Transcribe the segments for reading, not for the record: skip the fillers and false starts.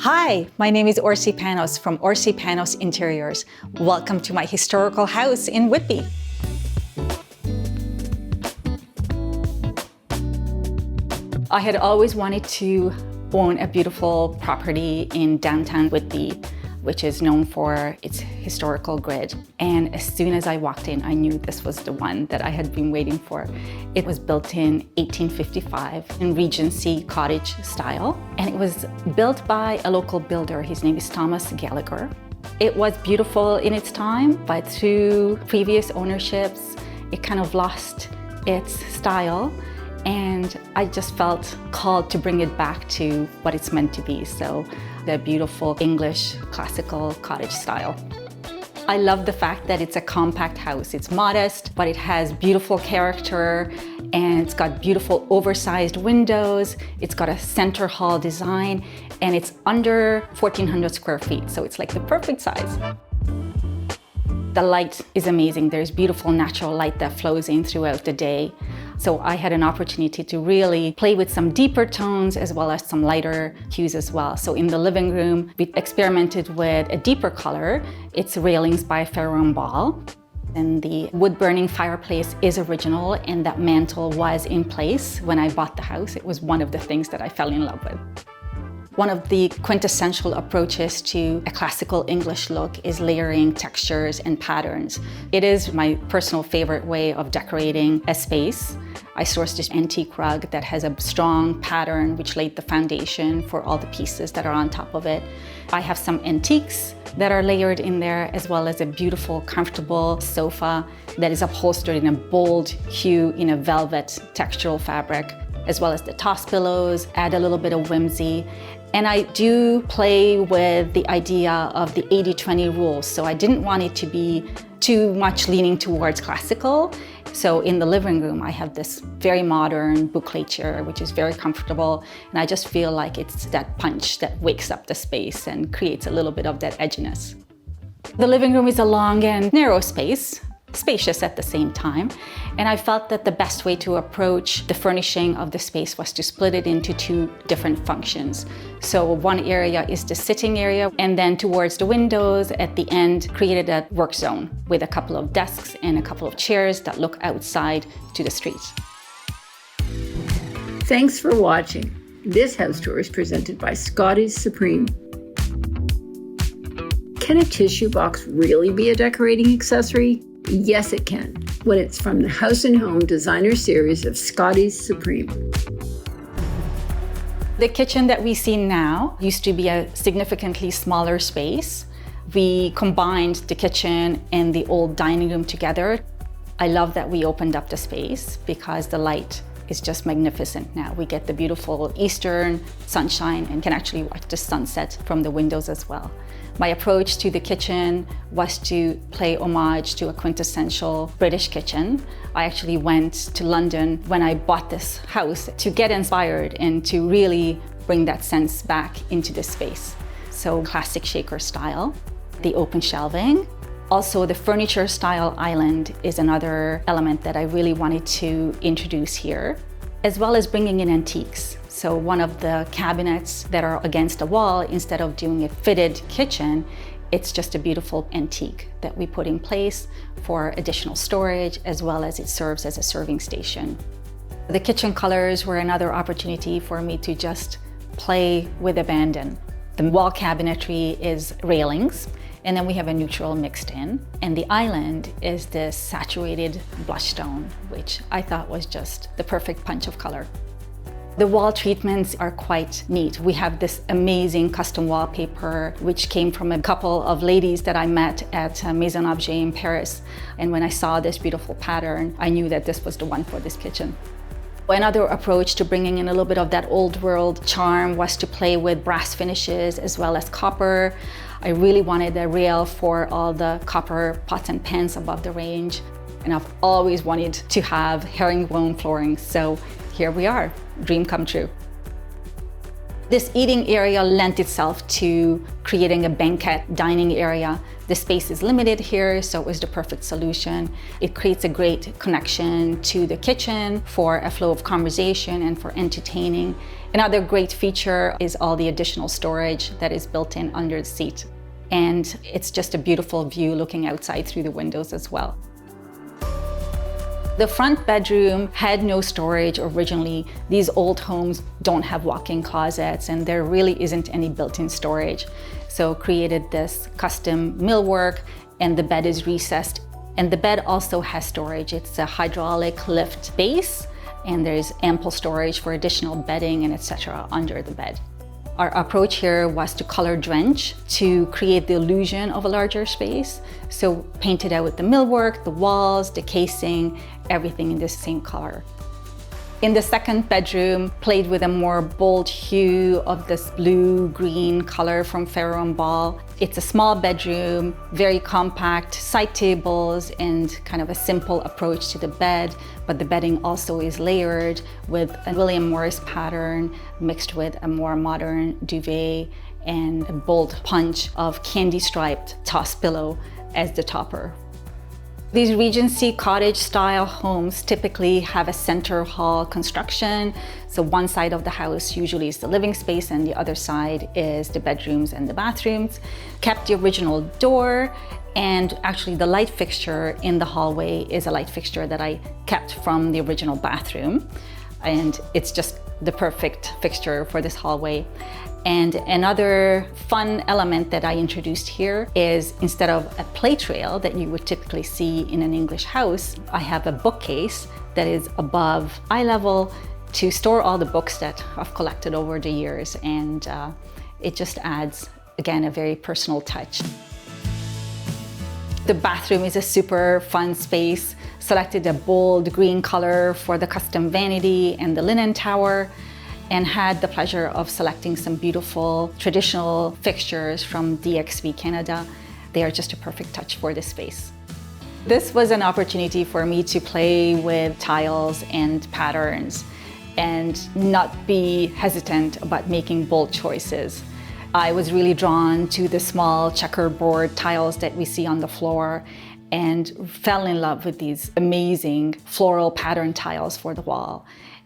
Hi, my name is Orsi Panos from Orsi Panos Interiors. Welcome to my historical house in Whitby. I had always wanted to own a beautiful property in downtown Whitby, which is known for its historical grid. And as soon as I walked in, I knew this was the one that I had been waiting for. It was built in 1855 in Regency cottage style, and it was built by a local builder. His name is Thomas Gallagher. It was beautiful in its time, but through previous ownerships, it kind of lost its style. And I just felt called to bring it back to what it's meant to be. So the beautiful English classical cottage style. I love the fact that it's a compact house. It's modest, but it has beautiful character, and it's got beautiful oversized windows. It's got a center hall design, and it's under 1,400 square feet. So it's like the perfect size. The light is amazing. There's beautiful natural light that flows in throughout the day. So I had an opportunity to really play with some deeper tones as well as some lighter hues as well. So in the living room, we experimented with a deeper color. It's railings by Farrow & Ball. And the wood-burning fireplace is original, and that mantle was in place when I bought the house. It was one of the things that I fell in love with. One of the quintessential approaches to a classical English look is layering textures and patterns. It is my personal favorite way of decorating a space. I sourced this antique rug that has a strong pattern which laid the foundation for all the pieces that are on top of it. I have some antiques that are layered in there, as well as a beautiful, comfortable sofa that is upholstered in a bold hue in a velvet textural fabric, as well as the toss pillows, add a little bit of whimsy. And I do play with the idea of the 80-20 rule. So I didn't want it to be too much leaning towards classical. So in the living room, I have this very modern boucle chair, which is very comfortable. And I just feel like it's that punch that wakes up the space and creates a little bit of that edginess. The living room is a long and narrow space, spacious at the same time. And I felt that the best way to approach the furnishing of the space was to split it into two different functions. So one area is the sitting area, and then towards the windows at the end created a work zone with a couple of desks and a couple of chairs that look outside to the street. Thanks for watching. This house tour is presented by Scotties Supreme. Can a tissue box really be a decorating accessory? Yes, it can, when it's from the House & Home designer series of Scotties Supreme. The kitchen that we see now used to be a significantly smaller space. We combined the kitchen and the old dining room together. I love that we opened up the space because the light is just magnificent now. We get the beautiful eastern sunshine and can actually watch the sunset from the windows as well. My approach to the kitchen was to pay homage to a quintessential British kitchen. I actually went to London when I bought this house to get inspired and to really bring that sense back into this space. So classic shaker style, the open shelving. Also, the furniture style island is another element that I really wanted to introduce here, as well as bringing in antiques. So one of the cabinets that are against the wall, instead of doing a fitted kitchen, it's just a beautiful antique that we put in place for additional storage, as well as it serves as a serving station. The kitchen colors were another opportunity for me to just play with abandon. The wall cabinetry is railings, and then we have a neutral mixed in. And the island is this saturated blush stone, which I thought was just the perfect punch of color. The wall treatments are quite neat. We have this amazing custom wallpaper, which came from a couple of ladies that I met at Maison Objet in Paris. And when I saw this beautiful pattern, I knew that this was the one for this kitchen. Another approach to bringing in a little bit of that old world charm was to play with brass finishes as well as copper. I really wanted a rail for all the copper pots and pans above the range. And I've always wanted to have herringbone flooring, so here we are, dream come true. This eating area lent itself to creating a banquet dining area. The space is limited here, so it was the perfect solution. It creates a great connection to the kitchen for a flow of conversation and for entertaining. Another great feature is all the additional storage that is built in under the seat. And it's just a beautiful view looking outside through the windows as well. The front bedroom had no storage originally. These old homes don't have walk-in closets and there really isn't any built-in storage. So created this custom millwork, and the bed is recessed. And the bed also has storage. It's a hydraulic lift base, and there's ample storage for additional bedding and etc. under the bed. Our approach here was to color drench to create the illusion of a larger space. So painted out with the millwork, the walls, the casing, everything in the same color. In the second bedroom, played with a more bold hue of this blue-green color from Ferro and Ball. It's a small bedroom, very compact, side tables, and kind of a simple approach to the bed, but the bedding also is layered with a William Morris pattern mixed with a more modern duvet and a bold punch of candy-striped toss pillow as the topper. These Regency cottage style homes typically have a center hall construction. So one side of the house usually is the living space and the other side is the bedrooms and the bathrooms. Kept the original door, and actually the light fixture in the hallway is a light fixture that I kept from the original bathroom. And it's just the perfect fixture for this hallway. And another fun element that I introduced here is, instead of a play trail that you would typically see in an English house, I have a bookcase that is above eye level to store all the books that I've collected over the years. And it just adds, again, a very personal touch. The bathroom is a super fun space. Selected a bold green color for the custom vanity and the linen tower, and had the pleasure of selecting some beautiful traditional fixtures from DXV Canada. They are just a perfect touch for this space. This was an opportunity for me to play with tiles and patterns and not be hesitant about making bold choices. I was really drawn to the small checkerboard tiles that we see on the floor and fell in love with these amazing floral pattern tiles for the wall,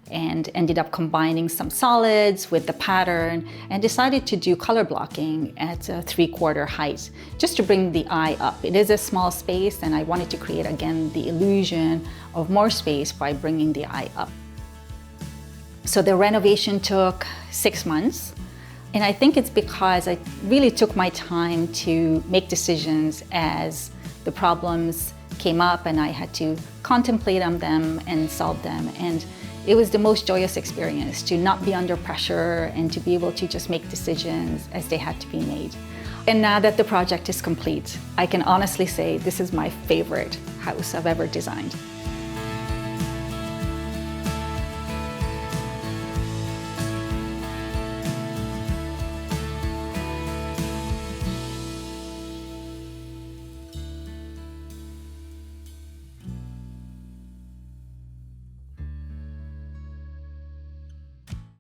and ended up combining some solids with the pattern and decided to do color blocking at a 3/4 height just to bring the eye up. It is a small space and I wanted to create again the illusion of more space by bringing the eye up. So the renovation took 6 months, and I think it's because I really took my time to make decisions as the problems came up and I had to contemplate on them and solve them. And it was the most joyous experience to not be under pressure and to be able to just make decisions as they had to be made. And now that the project is complete, I can honestly say this is my favorite house I've ever designed.